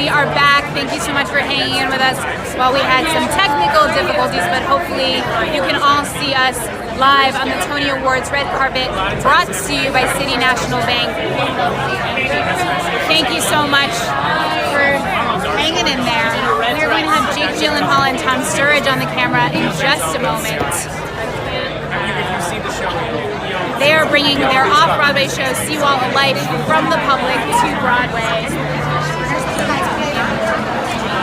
We are back. Thank you so much for hanging in with us while we had some technical difficulties, but hopefully you can all see us live on the Tony Awards red carpet, brought to you by City National Bank. Thank you so much for hanging in there. We're going to have Jake Gyllenhaal and Tom Sturridge on the camera in just a moment. They are bringing their off-Broadway show, Seawall of Life, from the public to Broadway.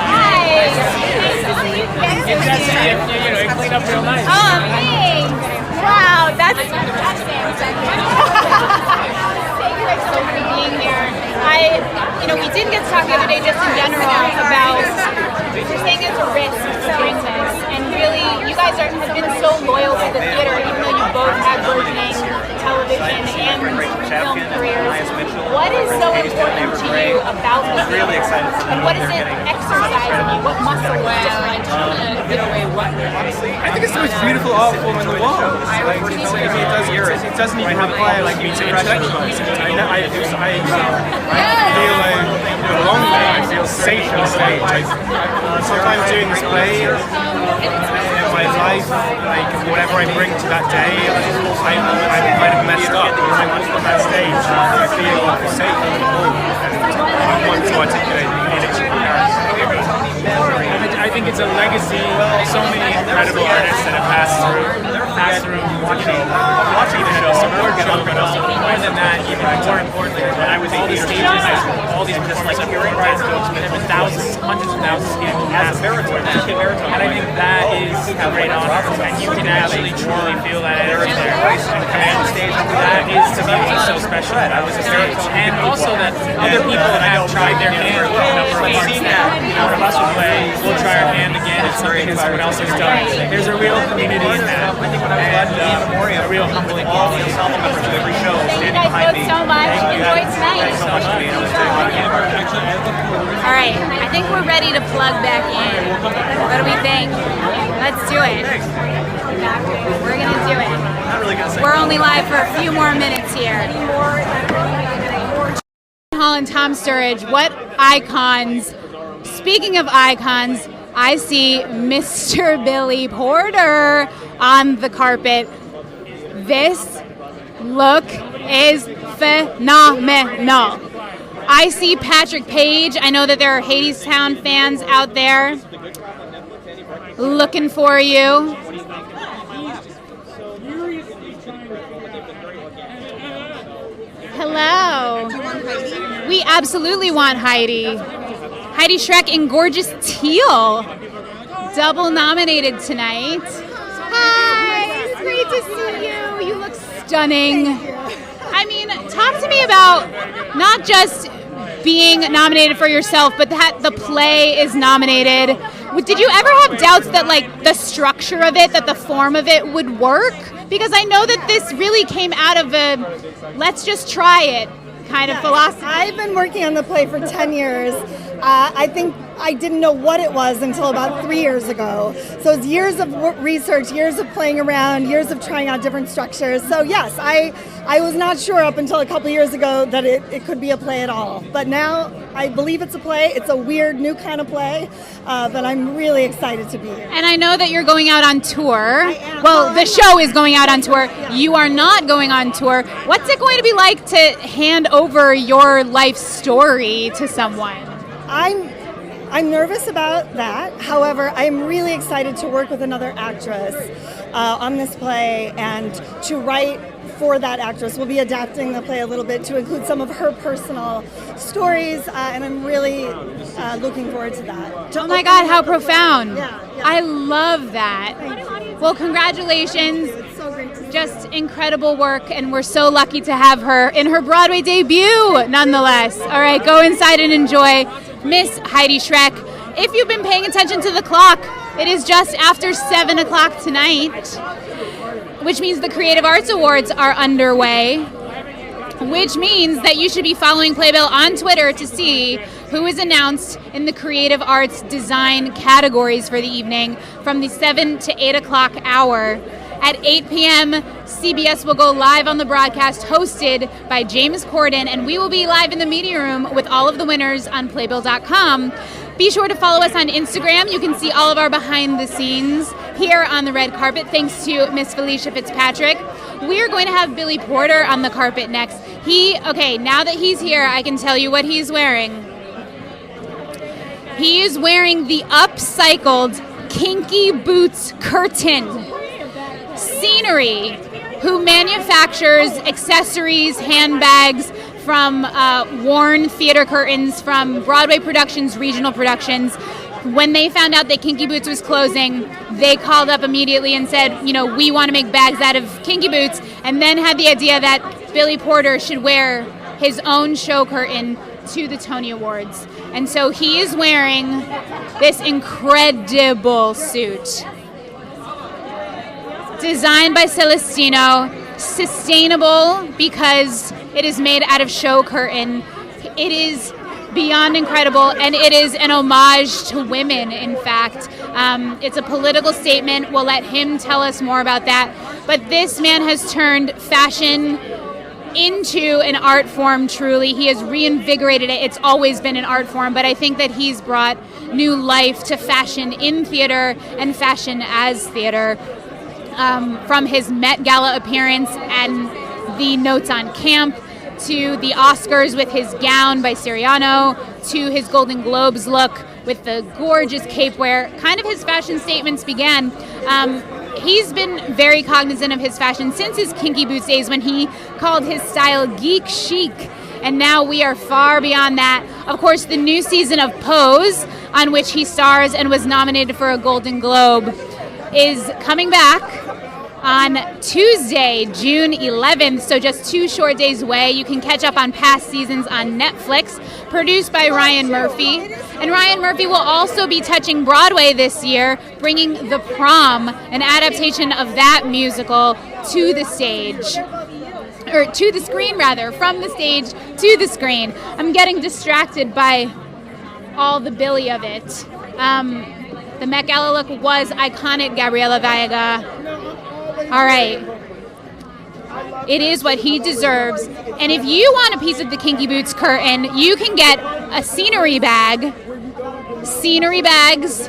Hi! Clean up real nice. Oh, thanks! Wow, that's fantastic. Thank you so much for being here. We did get to talk the other day just in general about, you're saying it's a risk doing this, and really, you guys have been so loyal to the theater, even though you both have burgeoning television and film careers. What is so important to you about the theater? And what is it exercising you? What muscle is different? I think it's the most beautiful art form in the world. It doesn't even require intellectual. I feel belong there. I feel safe on stage. Sometimes doing this play in my life, whatever I bring to that day, I might have messed up. When I went on that stage, I feel safe and home, and I want to articulate the energy of the character. I think it's a legacy. So many incredible artists that have passed through watching the show, support show, but also more than that, even more importantly, when I was all these stages, all these performances, there were thousands, hundreds of thousands of people as marathon. And I think that is a great honor, and you can actually truly feel that energy there. And command the stage, that is to me so special. That was a stage, and also that other people have tried their hand. We've seen that. From us will play, we'll try our hand again. It's something that someone else has done. There's a real community in that. I think when I was a real humbling all the ensemble members of every show standing behind me. Thank you guys both so much. Enjoy tonight. So much to be able to All right, I think we're ready to plug back in. What do we think? Let's do it. We're gonna do it. We're only live for a few more minutes here. Hall and Tom Sturridge, what icons. Speaking of icons, I see Mr. Billy Porter on the carpet. This look is phenomenal. I see Patrick Page. I know that there are Hadestown fans out there looking for you. Hello. We absolutely want Heidi. Heidi Schreck in gorgeous teal. Double nominated tonight. Hi, it's great to see you. You look stunning. I mean, talk to me about not just being nominated for yourself, but that the play is nominated. Did you ever have doubts that the structure of it, that the form of it would work? Because I know that this really came out of a let's just try it kind of philosophy. I've been working on the play for 10 years. I think I didn't know what it was until about 3 years ago. So it's years of research, years of playing around, years of trying out different structures. So yes, I was not sure up until a couple years ago that it could be a play at all. But now I believe it's a play. It's a weird new kind of play, but I'm really excited to be here. And I know that you're going out on tour. I am. Well, the show is going out on tour. Yeah. You are not going on tour. What's it going to be like to hand over your life story to someone? I'm nervous about that. However, I'm really excited to work with another actress on this play and to write for that actress. We'll be adapting the play a little bit to include some of her personal stories, and I'm really looking forward to that. Oh my God, how profound. Yeah. I love that. Well, congratulations. It's so great to see Just incredible work, and we're so lucky to have her in her Broadway debut, nonetheless. All right, go inside and enjoy Miss Heidi Schreck. If you've been paying attention to the clock, it is just after 7 o'clock tonight, which means the Creative Arts Awards are underway, which means that you should be following Playbill on Twitter to see who is announced in the Creative Arts Design categories for the evening from the 7 to 8 o'clock hour. At 8 p.m., CBS will go live on the broadcast, hosted by James Corden, and we will be live in the media room with all of the winners on Playbill.com. Be sure to follow us on Instagram. You can see all of our behind the scenes here on the red carpet, thanks to Miss Felicia Fitzpatrick. We are going to have Billy Porter on the carpet next. Now that he's here, I can tell you what he's wearing. He is wearing the upcycled Kinky Boots curtain. Scenery, who manufactures accessories, handbags from worn theater curtains from Broadway productions, regional productions. When they found out that Kinky Boots was closing, they called up immediately and said, we want to make bags out of Kinky Boots, and then had the idea that Billy Porter should wear his own show curtain to the Tony Awards. And so he is wearing this incredible suit. Designed by Celestino, sustainable because it is made out of show curtain. It is beyond incredible, and it is an homage to women, in fact. It's a political statement. We'll let him tell us more about that. But this man has turned fashion into an art form, truly. He has reinvigorated it. It's always been an art form, but I think that he's brought new life to fashion in theater and fashion as theater. From his Met Gala appearance and the notes on camp, to the Oscars with his gown by Siriano, to his Golden Globes look with the gorgeous cape where kind of his fashion statements began. He's been very cognizant of his fashion since his Kinky Boots days, when he called his style geek chic. And now we are far beyond that. Of course, the new season of Pose, on which he stars and was nominated for a Golden Globe, is coming back on Tuesday, June 11th, so just 2 short days away. You can catch up on past seasons on Netflix, produced by Ryan Murphy. And Ryan Murphy will also be touching Broadway this year, bringing The Prom, an adaptation of that musical, to the stage. Or to the screen, rather, from the stage to the screen. I'm getting distracted by all the Billy of it. The Met Gala look was iconic, Gabriela Vallega. All right. It is what he deserves. And if you want a piece of the Kinky Boots curtain, you can get a scenery bag. Scenery bags.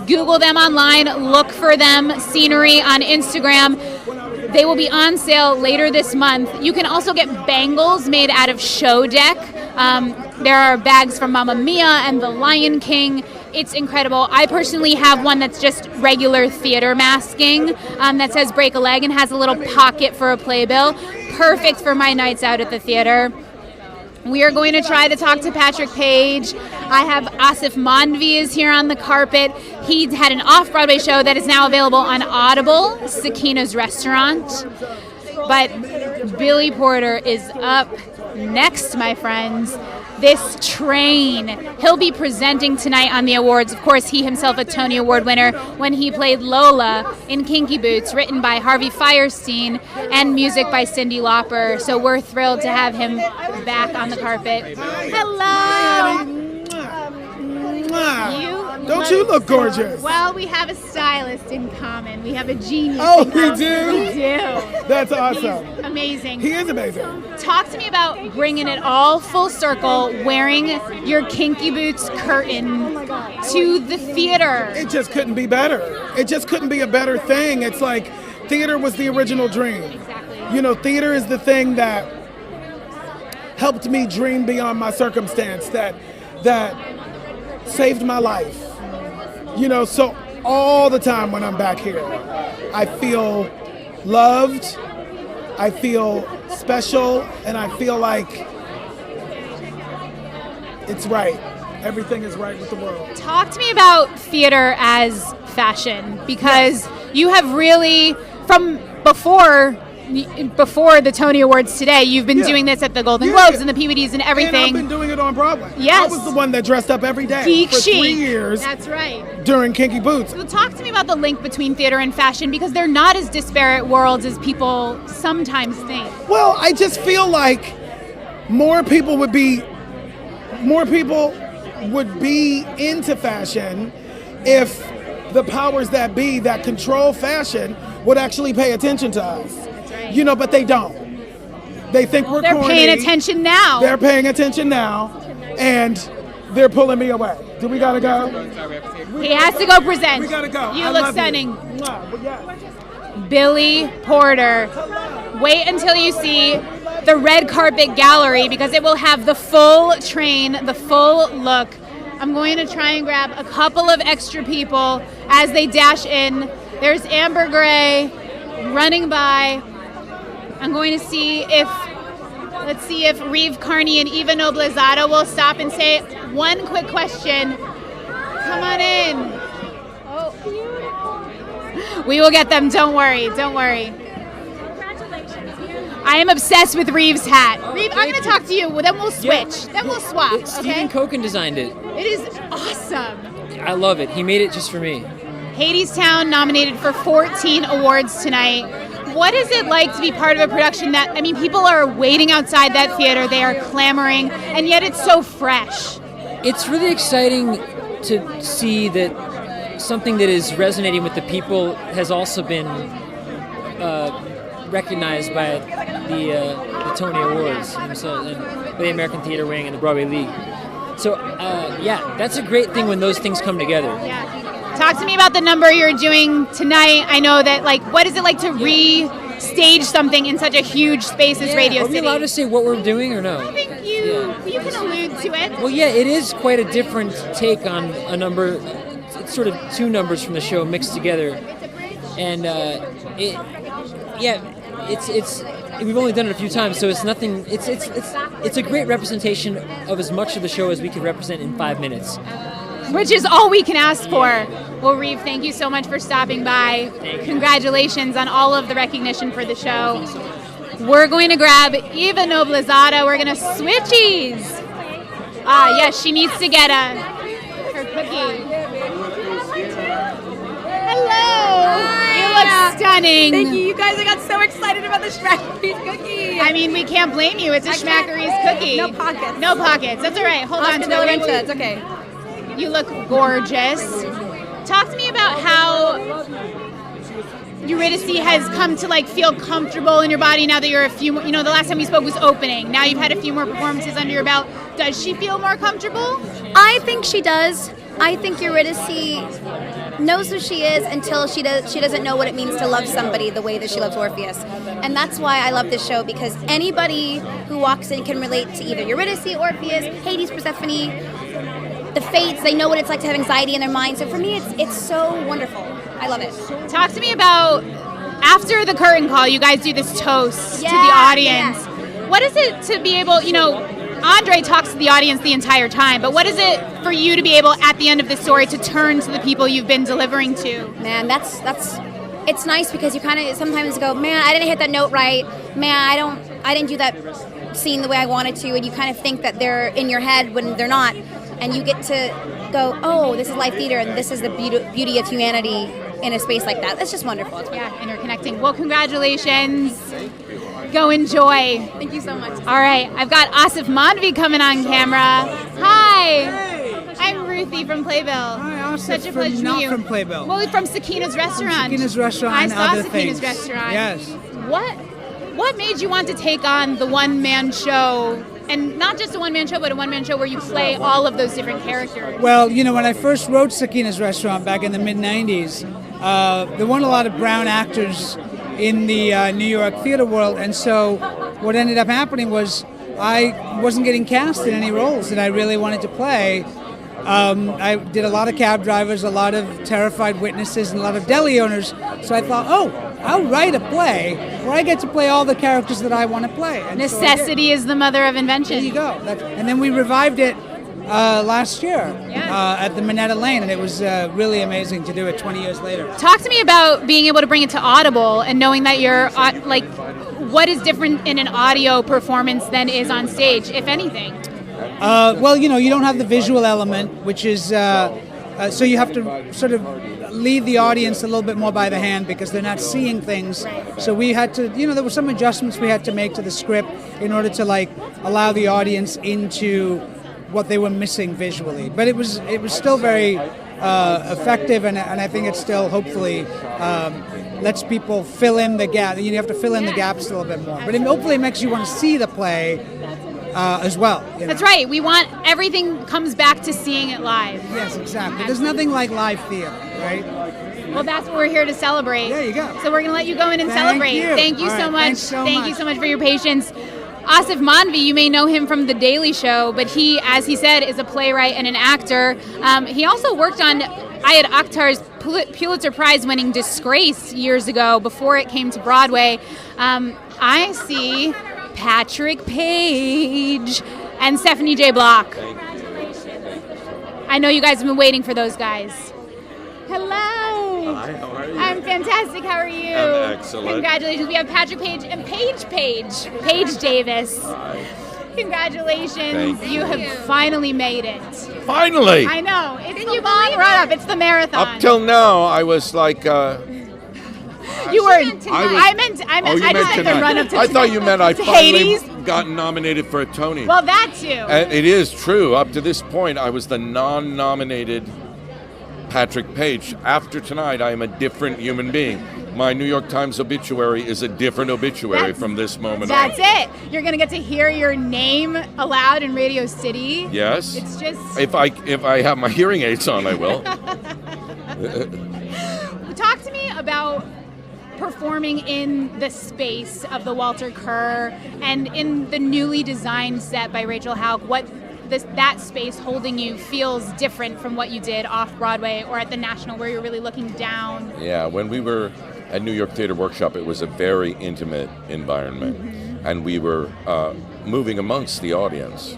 Google them online. Look for them. Scenery on Instagram. They will be on sale later this month. You can also get bangles made out of show deck. There are bags from Mamma Mia and The Lion King. It's incredible. I personally have one that's just regular theater masking that says break a leg and has a little pocket for a playbill. Perfect for my nights out at the theater. We are going to try to talk to Patrick Page. I have Asif Mandvi is here on the carpet. He had an off-Broadway show that is now available on Audible, Sakina's Restaurant. But Billy Porter is up next, my friends. This train. He'll be presenting tonight on the awards. Of course, he himself a Tony Award winner when he played Lola in Kinky Boots, written by Harvey Fierstein and music by Cyndi Lauper. So we're thrilled to have him back on the carpet. Hello. Don't you look gorgeous? Well, we have a stylist in common. We have a genius. Oh, in common. we do? We do. That's awesome. He's amazing. He is amazing. Talk to me about bringing it all full circle, wearing your Kinky Boots curtain to the theater. It just couldn't be better. It just couldn't be a better thing. It's like theater was the original dream. Exactly. Theater is the thing that helped me dream beyond my circumstance, that saved my life. So all the time when I'm back here, I feel loved, I feel special, and I feel like it's right. Everything is right with the world. Talk to me about theater as fashion, because you have really, from before the Tony Awards today, you've been doing this at the Golden Globes and the PBDs and everything. And I've been doing it on Broadway. Yes. I was the one that dressed up every day Geek for chic. 3 years. That's right. During Kinky Boots. So talk to me about the link between theater and fashion, because they're not as disparate worlds as people sometimes think. Well, I just feel like more people would be into fashion if the powers that be that control fashion would actually pay attention to us. You know, but they don't. They think we're They're corny. paying attention now. They're paying attention now, and they're pulling me away. Do we gotta go? He has to go present. We gotta go. You I look love stunning. Mwah. But yes. Billy Porter. Wait until you see the red carpet gallery because it will have the full train, the full look. I'm going to try and grab a couple of extra people as they dash in. There's Amber Gray running by. I'm going to see if, let's see if Reeve Carney and Eva Noblezada will stop and say one quick question. Come on in. Oh, we will get them. Don't worry. Don't worry. I am obsessed with Reeve's hat. Reeve, I'm going to talk to you. Well, then we'll switch. Then we'll swap. Okay? Stephen Koken designed it. It is awesome. I love it. He made it just for me. Hadestown nominated for 14 awards tonight. What is it like to be part of a production that, I mean, people are waiting outside that theater, they are clamoring, and yet it's so fresh? It's really exciting to see that something that is resonating with the people has also been recognized by the Tony Awards and the American Theater Wing and the Broadway League. So, yeah, that's a great thing when those things come together. Yeah. Talk to me about the number you're doing tonight. I know that, like, what is it like to re-stage something in such a huge space as Radio Are we City? allowed to say what we're doing or no? I think you can allude to it. Well, yeah, it is quite a different take on a number. It's sort of two numbers from the show mixed together, and it's we've only done it a few times, so it's nothing. It's a great representation of as much of the show as we could represent in 5 minutes. Which is all we can ask for. Well, Reeve, thank you so much for stopping by. Congratulations on all of the recognition for the show. We're going to grab Eva Noblezada. We're going to switchies. Yes, she needs to get her cookie. Hello. Hi. You look stunning. Thank you. You guys, I got so excited about the Schmackery's cookie. I mean, we can't blame you. It's a Schmackery's cookie. No pockets. No pockets. That's all right. Hold on to Margarita. It's okay. You look gorgeous. Talk to me about how Eurydice has come to like feel comfortable in your body now that you're a few more, the last time we spoke was opening. Now you've had a few more performances under your belt. Does she feel more comfortable? I think she does. I think Eurydice knows who she is until she doesn't know what it means to love somebody the way that she loves Orpheus. And that's why I love this show, because anybody who walks in can relate to either Eurydice, Orpheus, Hades, Persephone, the fates. They know what it's like to have anxiety in their mind. So for me, it's so wonderful. I love it. Talk to me about, after the curtain call, you guys do this toast to the audience. Yeah. What is it to be able, Andre talks to the audience the entire time, but what is it for you to be able, at the end of the story, to turn to the people you've been delivering to? Man, it's nice because you kind of sometimes go, man, I didn't hit that note right. Man, I didn't do that scene the way I wanted to, and you kind of think that they're in your head when they're not. And you get to go, oh, this is live theater, and this is the beauty of humanity in a space like that. That's just wonderful. Yeah, interconnecting. Well, congratulations. Go enjoy. Thank you so much. All right, I've got Asif Manvi coming on camera. Hi. I'm Ruthie from Playbill. Hi, Asif. Such a pleasure to meet you. Not from Playbill. Well, from Sakina's restaurant. Sakina's restaurant I and saw other Sakina's things. restaurant. Yes. What made you want to take on the one-man show? And not just a one-man show, but a one-man show where you play all of those different characters. Well, when I first wrote Sakina's Restaurant back in the mid-'90s, there weren't a lot of brown actors in the New York theater world, and so what ended up happening was I wasn't getting cast in any roles that I really wanted to play. I did a lot of cab drivers, a lot of terrified witnesses, and a lot of deli owners, so I thought, I'll write a play where I get to play all the characters that I want to play. And Necessity is the mother of invention. There you go. And then we revived it last year at the Minetta Lane, and it was really amazing to do it 20 years later. Talk to me about being able to bring it to Audible and knowing that you're what is different in an audio performance than is on stage, if anything? Well, you don't have the visual element, which is so you have to sort of lead the audience a little bit more by the hand because they're not seeing things. So we had to, there were some adjustments we had to make to the script in order to allow the audience into what they were missing visually. But it was still very effective, and I think it's still hopefully lets people fill in the gap. You have to fill in the gaps a little bit more. But hopefully it makes you want to see the play as well. That's right. We want everything comes back to seeing it live. Yes, exactly. There's nothing like live theater, right? Well, that's what we're here to celebrate. There you go. So we're going to let you go in and celebrate. Thank you All so right, much. thanks so Thank much. you so much for your patience. Asif Manvi, you may know him from The Daily Show, but he, as he said, is a playwright and an actor. He also worked on Ayad Akhtar's Pulitzer Prize-winning Disgrace years ago before it came to Broadway. I see Patrick Page and Stephanie J. Block. I know you guys have been waiting for those guys. Hello. Hi, how are you? I'm fantastic. How are you? I'm excellent. Congratulations. We have Patrick Page and Paige Davis. Hi. Congratulations. Thank You have finally made it. Finally! I know. It's the long run up. It's the marathon. Up till now, I was like, you were. I meant. oh, you I meant just meant the tonight. run up to I thought you meant I to finally Hades. got nominated for a Tony. Well, that too. And it is true. Up to this point, I was the non-nominated Patrick Page. After tonight, I am a different human being. My New York Times obituary is a different obituary from this moment on. That's it. You're gonna get to hear your name aloud in Radio City. Yes. It's just. If I have my hearing aids on, I will. Talk to me about performing in the space of the Walter Kerr and in the newly designed set by Rachel Hauk. What that space holding you feels different from what you did off Broadway or at the National, where you're really looking down. Yeah, when we were at New York Theater Workshop, it was a very intimate environment, and we were moving amongst the audience.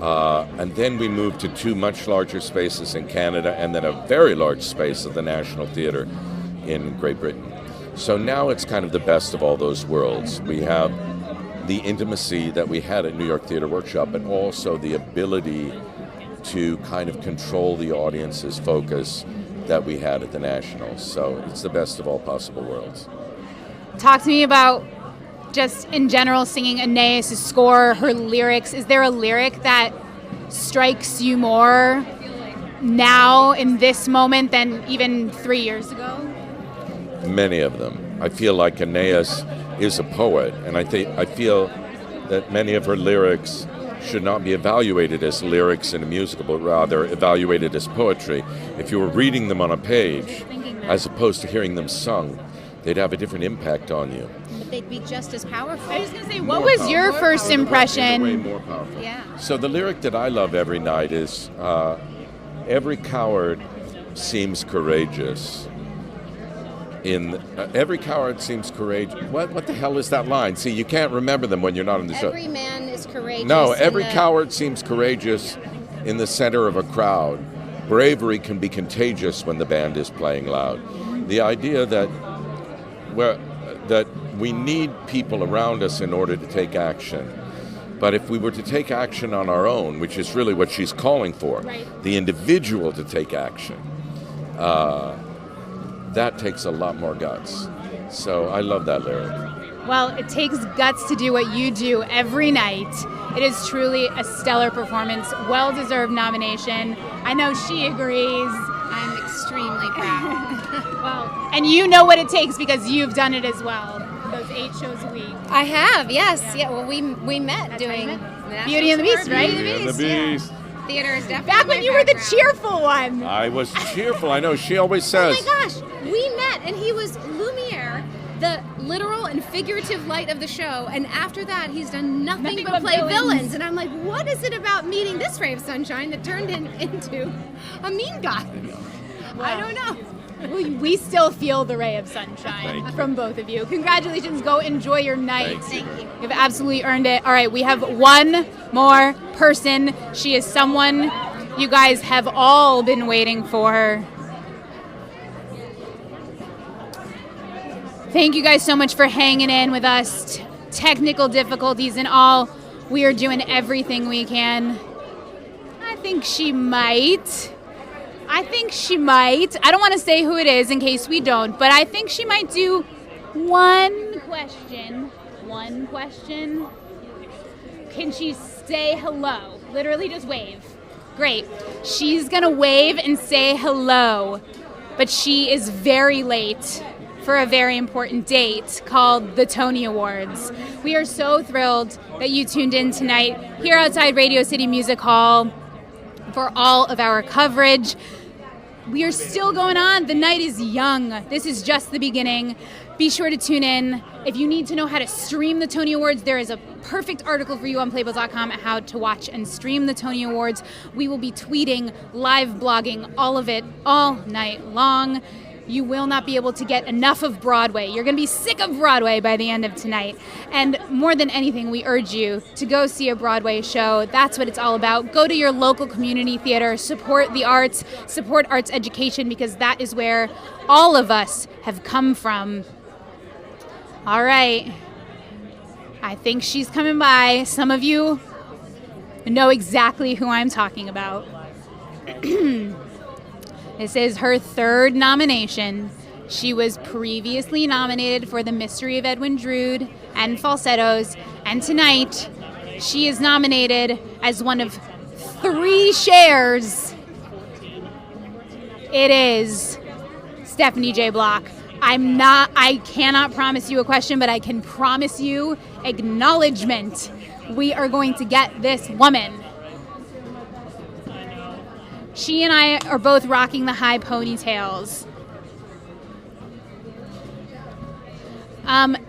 And then we moved to two much larger spaces in Canada, and then a very large space at the National Theater in Great Britain. So now it's kind of the best of all those worlds. We have the intimacy that we had at New York Theater Workshop, but also the ability to kind of control the audience's focus that we had at the National. So it's the best of all possible worlds. Talk to me about just in general singing Aeneas' score, her lyrics. Is there a lyric that strikes you more now in this moment than even 3 years ago? Many of them. I feel like Aeneas is a poet, and I feel that many of her lyrics should not be evaluated as lyrics in a musical, but rather evaluated as poetry. If you were reading them on a page, as opposed to hearing them sung, they'd have a different impact on you. But they'd be just as powerful. I was going to say, what was your first impression? Way more powerful. Yeah. So the lyric that I love every night is, every coward seems courageous. Every coward seems courageous. What the hell is that line? See, you can't remember them when you're not in the show. Every man is courageous. No, every coward seems courageous in the center of a crowd. Bravery can be contagious when the band is playing loud. The idea that we need people around us in order to take action. But if we were to take action on our own, which is really what she's calling for, the individual to take action, that takes a lot more guts. So I love that lyric. Well, it takes guts to do what you do every night. It is truly a stellar performance, well-deserved nomination. I know she agrees. I'm extremely proud. Well, and you know what it takes because you've done it as well. Those 8 shows a week. I have, yes. Yeah, well, we met doing Beauty and the Beast, right? Beauty and the Beast. Theater is definitely Back when you were the cheerful one. I was cheerful. I know. She always says. Oh my gosh, we met and he was Lumiere, the literal and figurative light of the show, and after that he's done nothing but play villains. And I'm like, what is it about meeting this ray of sunshine that turned into a mean guy? I don't know. We still feel the ray of sunshine from both of you. Congratulations. Go enjoy your night. Thank you. You've absolutely earned it. All right, we have one more person. She is someone you guys have all been waiting for. Thank you guys so much for hanging in with us. Technical difficulties and all. We are doing everything we can. I think she might. I don't want to say who it is in case we don't, but I think she might do one question. Can she say hello? Literally just wave. Great. She's going to wave and say hello, but she is very late for a very important date called the Tony Awards. We are so thrilled that you tuned in tonight here outside Radio City Music Hall for all of our coverage. We are still going on. The night is young. This is just the beginning. Be sure to tune in. If you need to know how to stream the Tony Awards, there is a perfect article for you on Playbill.com on how to watch and stream the Tony Awards. We will be tweeting, live blogging, all of it all night long. You will not be able to get enough of Broadway. You're going to be sick of Broadway by the end of tonight. And more than anything, we urge you to go see a Broadway show. That's what it's all about. Go to your local community theater, support the arts, support arts education, because that is where all of us have come from. All right. I think she's coming by. Some of you know exactly who I'm talking about. This is her third nomination. She was previously nominated for The Mystery of Edwin Drood and Falsettos, and tonight she is nominated as one of 3 Chers. It is Stephanie J. Block. I cannot promise you a question, but I can promise you acknowledgement. We are going to get this woman. She and I are both rocking the high ponytails.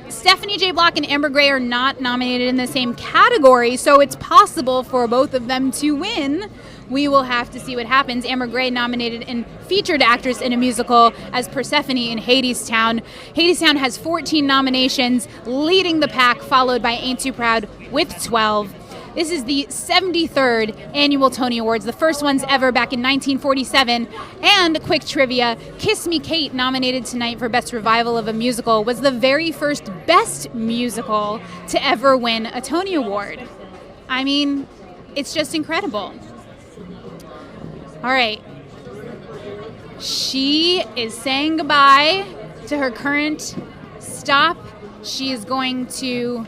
Stephanie J. Block and Amber Gray are not nominated in the same category, so it's possible for both of them to win. We will have to see what happens. Amber Gray nominated in Featured Actress in a Musical as Persephone in Hadestown. Hadestown has 14 nominations, leading the pack, followed by Ain't Too Proud with 12. This is the 73rd annual Tony Awards, the first ones ever back in 1947. And quick trivia, Kiss Me Kate, nominated tonight for Best Revival of a Musical, was the very first Best Musical to ever win a Tony Award. I mean, it's just incredible. All right. She is saying goodbye to her current stop. She is going to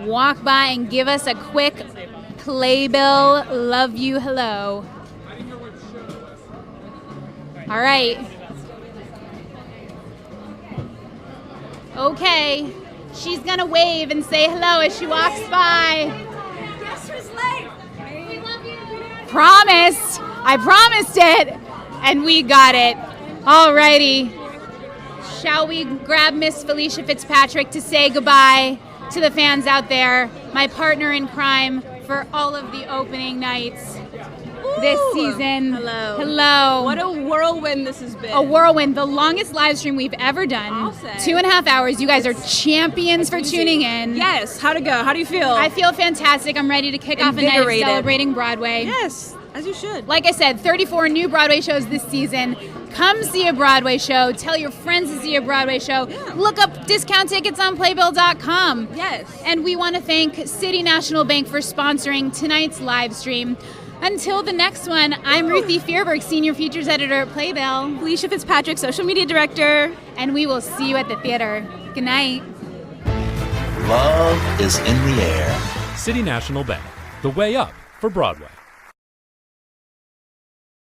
walk by and give us a quick Playbill love you hello. All right. Okay. She's going to wave and say hello as she walks by. Guess who's late? We love you. Promised. I promised it. And we got it. All righty. Shall we grab Miss Felicia Fitzpatrick to say goodbye to the fans out there, my partner in crime for all of the opening nights this season. Hello. Hello. What a whirlwind this has been. A whirlwind. The longest live stream we've ever done. I'll say. 2.5 hours. You guys are champions for tuning in. Yes. How'd it go? How do you feel? I feel fantastic. I'm ready to kick off a night of celebrating Broadway. Yes, as you should. Like I said, 34 new Broadway shows this season. Come see a Broadway show. Tell your friends to see a Broadway show. Yeah. Look up discount tickets on Playbill.com. Yes. And we want to thank City National Bank for sponsoring tonight's live stream. Until the next one, I'm Ruthie Fierberg, Senior Features Editor at Playbill. Felicia Fitzpatrick, Social Media Director. And we will see you at the theater. Good night. Love is in the air. City National Bank, the way up for Broadway.